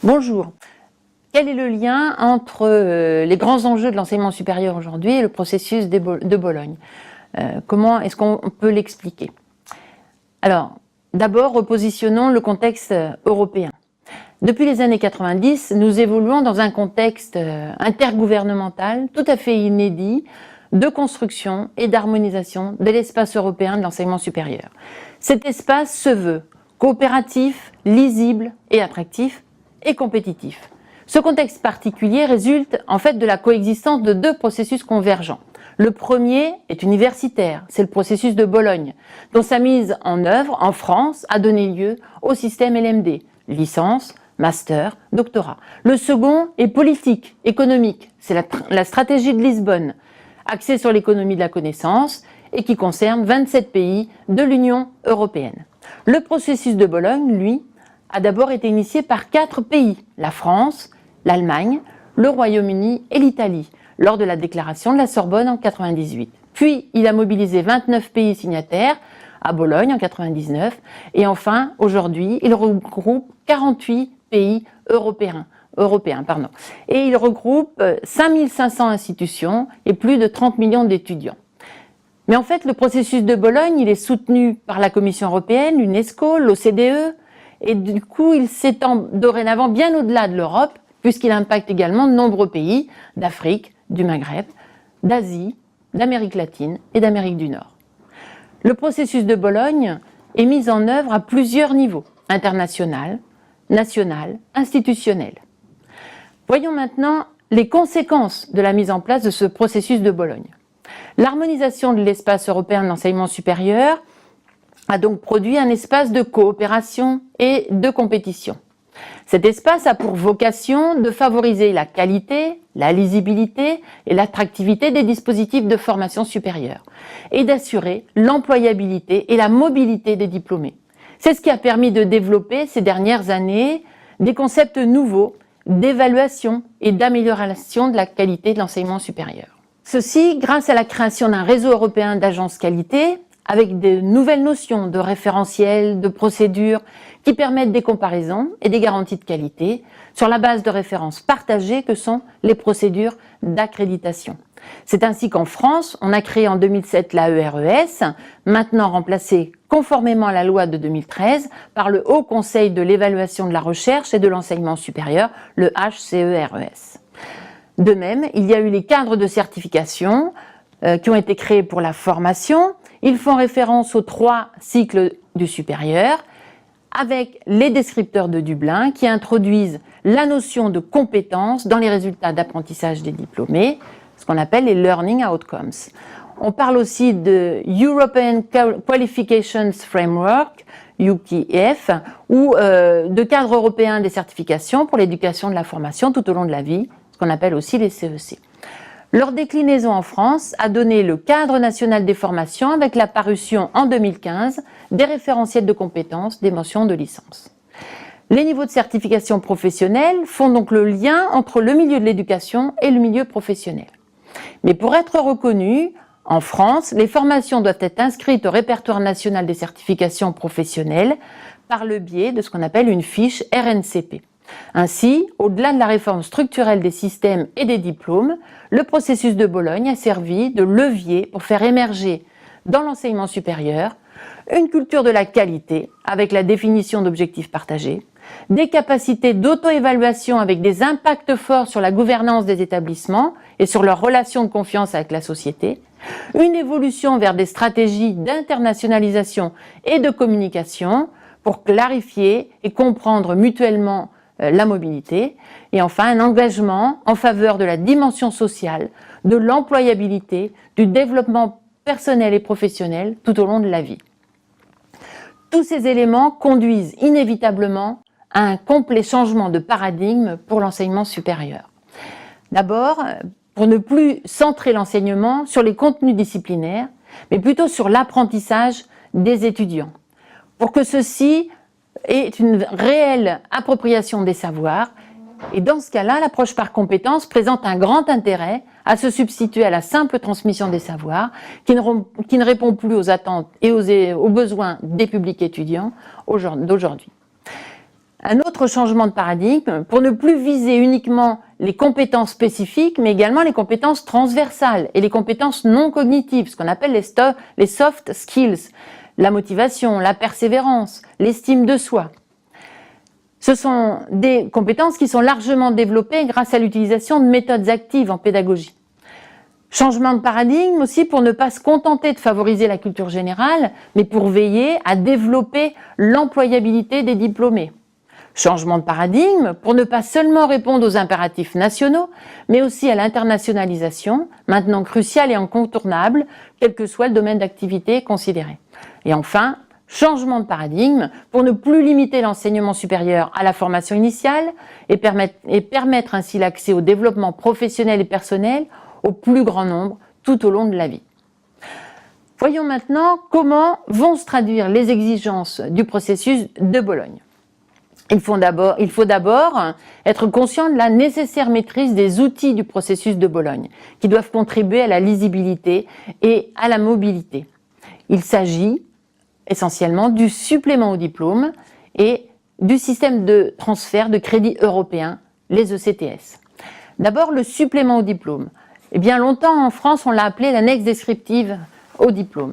Bonjour. Quel est le lien entre les grands enjeux de l'enseignement supérieur aujourd'hui et le processus de Bologne? Comment est-ce qu'on peut l'expliquer? Alors, d'abord, repositionnons le contexte européen. Depuis les années 90, nous évoluons dans un contexte intergouvernemental tout à fait inédit de construction et d'harmonisation de l'espace européen de l'enseignement supérieur. Cet espace se veut coopératif, lisible et attractif et compétitif. Ce contexte particulier résulte en fait de la coexistence de deux processus convergents. Le premier est universitaire, c'est le processus de Bologne, dont sa mise en œuvre en France a donné lieu au système LMD, licence, master, doctorat. Le second est politique, économique, c'est la stratégie de Lisbonne, axée sur l'économie de la connaissance et qui concerne 27 pays de l'Union européenne. Le processus de Bologne, lui, a d'abord été initié par 4 pays, la France, l'Allemagne, le Royaume-Uni et l'Italie, lors de la déclaration de la Sorbonne en 1998. Puis, il a mobilisé 29 pays signataires à Bologne en 1999. Et enfin, aujourd'hui, il regroupe 48 pays européens. Et il regroupe 5500 institutions et plus de 30 millions d'étudiants. Mais en fait, le processus de Bologne, il est soutenu par la Commission européenne, l'UNESCO, l'OCDE, et du coup, il s'étend dorénavant bien au-delà de l'Europe, puisqu'il impacte également de nombreux pays d'Afrique, du Maghreb, d'Asie, d'Amérique latine et d'Amérique du Nord. Le processus de Bologne est mis en œuvre à plusieurs niveaux, international, national, institutionnel. Voyons maintenant les conséquences de la mise en place de ce processus de Bologne. L'harmonisation de l'espace européen de l'enseignement supérieur a donc produit un espace de coopération et de compétition. Cet espace a pour vocation de favoriser la qualité, la lisibilité et l'attractivité des dispositifs de formation supérieure et d'assurer l'employabilité et la mobilité des diplômés. C'est ce qui a permis de développer ces dernières années des concepts nouveaux d'évaluation et d'amélioration de la qualité de l'enseignement supérieur. Ceci grâce à la création d'un réseau européen d'agences qualité avec de nouvelles notions de référentiels, de procédures qui permettent des comparaisons et des garanties de qualité sur la base de références partagées que sont les procédures d'accréditation. C'est ainsi qu'en France, on a créé en 2007 l'AERES, maintenant remplacée conformément à la loi de 2013 par le Haut Conseil de l'évaluation de la recherche et de l'enseignement supérieur, le HCERES. De même, il y a eu les cadres de certification qui ont été créés pour la formation. Ils font référence aux 3 cycles du supérieur, avec les descripteurs de Dublin qui introduisent la notion de compétence dans les résultats d'apprentissage des diplômés, ce qu'on appelle les Learning Outcomes. On parle aussi de European Qualifications Framework, UQF, ou de cadre européen des certifications pour l'éducation de la formation tout au long de la vie, ce qu'on appelle aussi les CEC. Leur déclinaison en France a donné le cadre national des formations avec la parution en 2015 des référentiels de compétences des mentions de licence. Les niveaux de certification professionnelle font donc le lien entre le milieu de l'éducation et le milieu professionnel. Mais pour être reconnus, en France, les formations doivent être inscrites au répertoire national des certifications professionnelles par le biais de ce qu'on appelle une fiche RNCP. Ainsi, au-delà de la réforme structurelle des systèmes et des diplômes, le processus de Bologne a servi de levier pour faire émerger dans l'enseignement supérieur une culture de la qualité avec la définition d'objectifs partagés, des capacités d'auto-évaluation avec des impacts forts sur la gouvernance des établissements et sur leurs relations de confiance avec la société, une évolution vers des stratégies d'internationalisation et de communication pour clarifier et comprendre mutuellement la mobilité, et enfin un engagement en faveur de la dimension sociale, de l'employabilité, du développement personnel et professionnel tout au long de la vie. Tous ces éléments conduisent inévitablement à un complet changement de paradigme pour l'enseignement supérieur. D'abord, pour ne plus centrer l'enseignement sur les contenus disciplinaires, mais plutôt sur l'apprentissage des étudiants, pour que ceux-ci est une réelle appropriation des savoirs. Et dans ce cas-là, l'approche par compétences présente un grand intérêt à se substituer à la simple transmission des savoirs qui ne répond plus aux attentes et aux besoins des publics étudiants d'aujourd'hui. Un autre changement de paradigme pour ne plus viser uniquement les compétences spécifiques, mais également les compétences transversales et les compétences non cognitives, ce qu'on appelle les soft skills, la motivation, la persévérance, l'estime de soi. Ce sont des compétences qui sont largement développées grâce à l'utilisation de méthodes actives en pédagogie. Changement de paradigme aussi pour ne pas se contenter de favoriser la culture générale, mais pour veiller à développer l'employabilité des diplômés. Changement de paradigme pour ne pas seulement répondre aux impératifs nationaux, mais aussi à l'internationalisation, maintenant cruciale et incontournable, quel que soit le domaine d'activité considéré. Et enfin, changement de paradigme pour ne plus limiter l'enseignement supérieur à la formation initiale et permettre ainsi l'accès au développement professionnel et personnel au plus grand nombre tout au long de la vie. Voyons maintenant comment vont se traduire les exigences du processus de Bologne. Il faut d'abord être conscient de la nécessaire maîtrise des outils du processus de Bologne, qui doivent contribuer à la lisibilité et à la mobilité. Il s'agit essentiellement du supplément au diplôme et du système de transfert de crédits européens, les ECTS. D'abord, le supplément au diplôme. Eh bien, longtemps en France, on l'a appelé l'annexe descriptive au diplôme.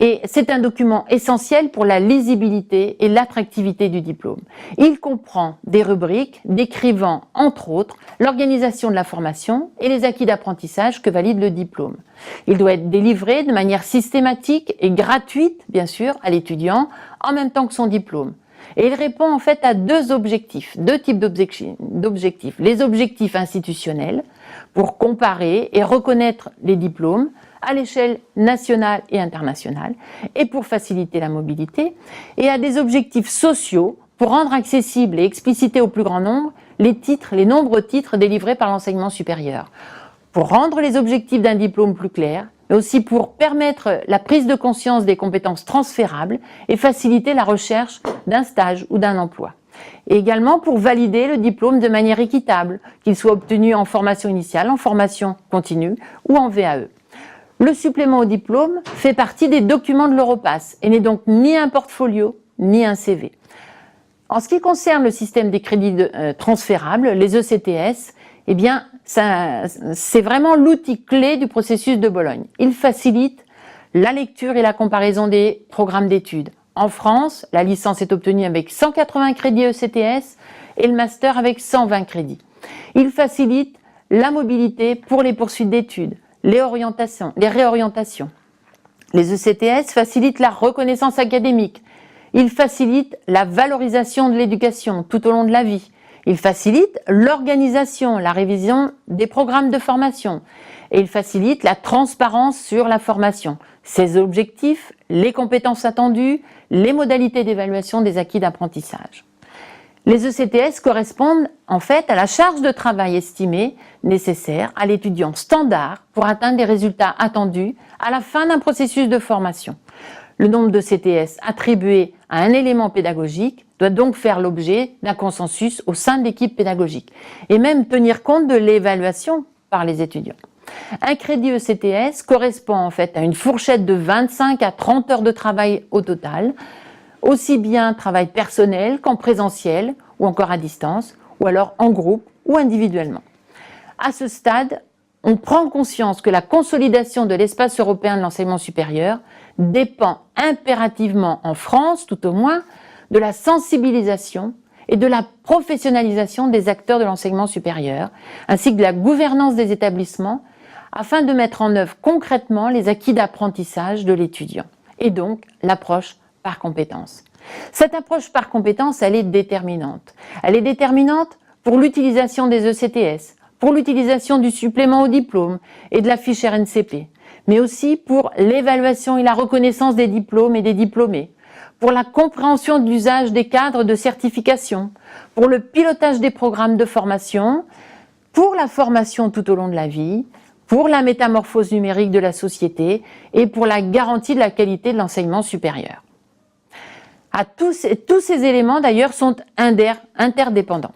Et c'est un document essentiel pour la lisibilité et l'attractivité du diplôme. Il comprend des rubriques décrivant, entre autres, l'organisation de la formation et les acquis d'apprentissage que valide le diplôme. Il doit être délivré de manière systématique et gratuite, bien sûr, à l'étudiant, en même temps que son diplôme. Et il répond en fait à deux types d'objectifs. Les objectifs institutionnels, pour comparer et reconnaître les diplômes, à l'échelle nationale et internationale, et pour faciliter la mobilité, et à des objectifs sociaux pour rendre accessibles et expliciter au plus grand nombre les nombreux titres délivrés par l'enseignement supérieur, pour rendre les objectifs d'un diplôme plus clairs, mais aussi pour permettre la prise de conscience des compétences transférables et faciliter la recherche d'un stage ou d'un emploi. Et également pour valider le diplôme de manière équitable, qu'il soit obtenu en formation initiale, en formation continue ou en VAE. Le supplément au diplôme fait partie des documents de l'Europass et n'est donc ni un portfolio ni un CV. En ce qui concerne le système des crédits transférables, les ECTS, eh bien, c'est vraiment l'outil clé du processus de Bologne. Il facilite la lecture et la comparaison des programmes d'études. En France, la licence est obtenue avec 180 crédits ECTS et le master avec 120 crédits. Il facilite la mobilité pour les poursuites d'études, les réorientations. Les ECTS facilitent la reconnaissance académique. Ils facilitent la valorisation de l'éducation tout au long de la vie. Ils facilitent l'organisation, la révision des programmes de formation. Et ils facilitent la transparence sur la formation. Ses objectifs, les compétences attendues, les modalités d'évaluation des acquis d'apprentissage. Les ECTS correspondent en fait à la charge de travail estimée nécessaire à l'étudiant standard pour atteindre les résultats attendus à la fin d'un processus de formation. Le nombre de CTS attribué à un élément pédagogique doit donc faire l'objet d'un consensus au sein de l'équipe pédagogique et même tenir compte de l'évaluation par les étudiants. Un crédit ECTS correspond en fait à une fourchette de 25 à 30 heures de travail au total, aussi bien travail personnel qu'en présentiel ou encore à distance, ou alors en groupe ou individuellement. À ce stade, on prend conscience que la consolidation de l'espace européen de l'enseignement supérieur dépend impérativement, en France tout au moins, de la sensibilisation et de la professionnalisation des acteurs de l'enseignement supérieur, ainsi que de la gouvernance des établissements, afin de mettre en œuvre concrètement les acquis d'apprentissage de l'étudiant, et donc l'approche par compétences. Cette approche par compétences, elle est déterminante. Elle est déterminante pour l'utilisation des ECTS, pour l'utilisation du supplément au diplôme et de la fiche RNCP, mais aussi pour l'évaluation et la reconnaissance des diplômes et des diplômés, pour la compréhension de l'usage des cadres de certification, pour le pilotage des programmes de formation, pour la formation tout au long de la vie, pour la métamorphose numérique de la société et pour la garantie de la qualité de l'enseignement supérieur. Tous ces éléments d'ailleurs sont interdépendants.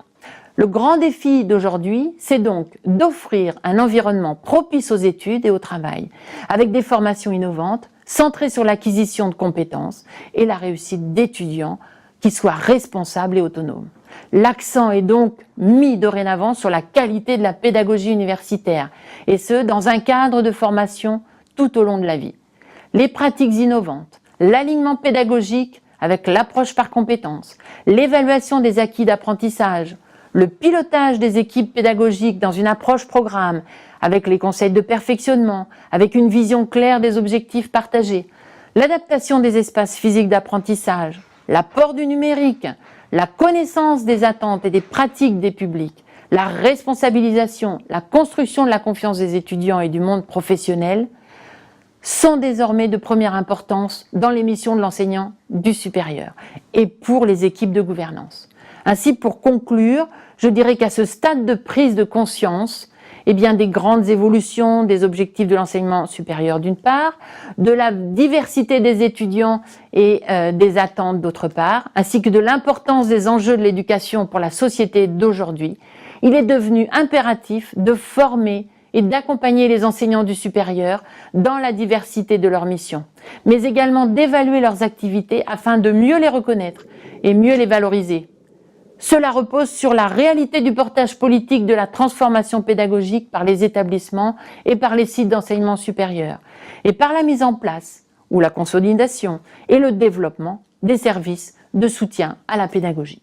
Le grand défi d'aujourd'hui, c'est donc d'offrir un environnement propice aux études et au travail, avec des formations innovantes, centrées sur l'acquisition de compétences et la réussite d'étudiants qui soient responsables et autonomes. L'accent est donc mis dorénavant sur la qualité de la pédagogie universitaire, et ce, dans un cadre de formation tout au long de la vie. Les pratiques innovantes, l'alignement pédagogique avec l'approche par compétences, l'évaluation des acquis d'apprentissage, le pilotage des équipes pédagogiques dans une approche programme, avec les conseils de perfectionnement, avec une vision claire des objectifs partagés, l'adaptation des espaces physiques d'apprentissage, l'apport du numérique, la connaissance des attentes et des pratiques des publics, la responsabilisation, la construction de la confiance des étudiants et du monde professionnel sont désormais de première importance dans les missions de l'enseignant du supérieur et pour les équipes de gouvernance. Ainsi, pour conclure, je dirais qu'à ce stade de prise de conscience, des grandes évolutions des objectifs de l'enseignement supérieur d'une part, de la diversité des étudiants et des attentes d'autre part, ainsi que de l'importance des enjeux de l'éducation pour la société d'aujourd'hui, il est devenu impératif de former et d'accompagner les enseignants du supérieur dans la diversité de leurs missions, mais également d'évaluer leurs activités afin de mieux les reconnaître et mieux les valoriser. Cela repose sur la réalité du portage politique de la transformation pédagogique par les établissements et par les sites d'enseignement supérieur, et par la mise en place ou la consolidation et le développement des services de soutien à la pédagogie.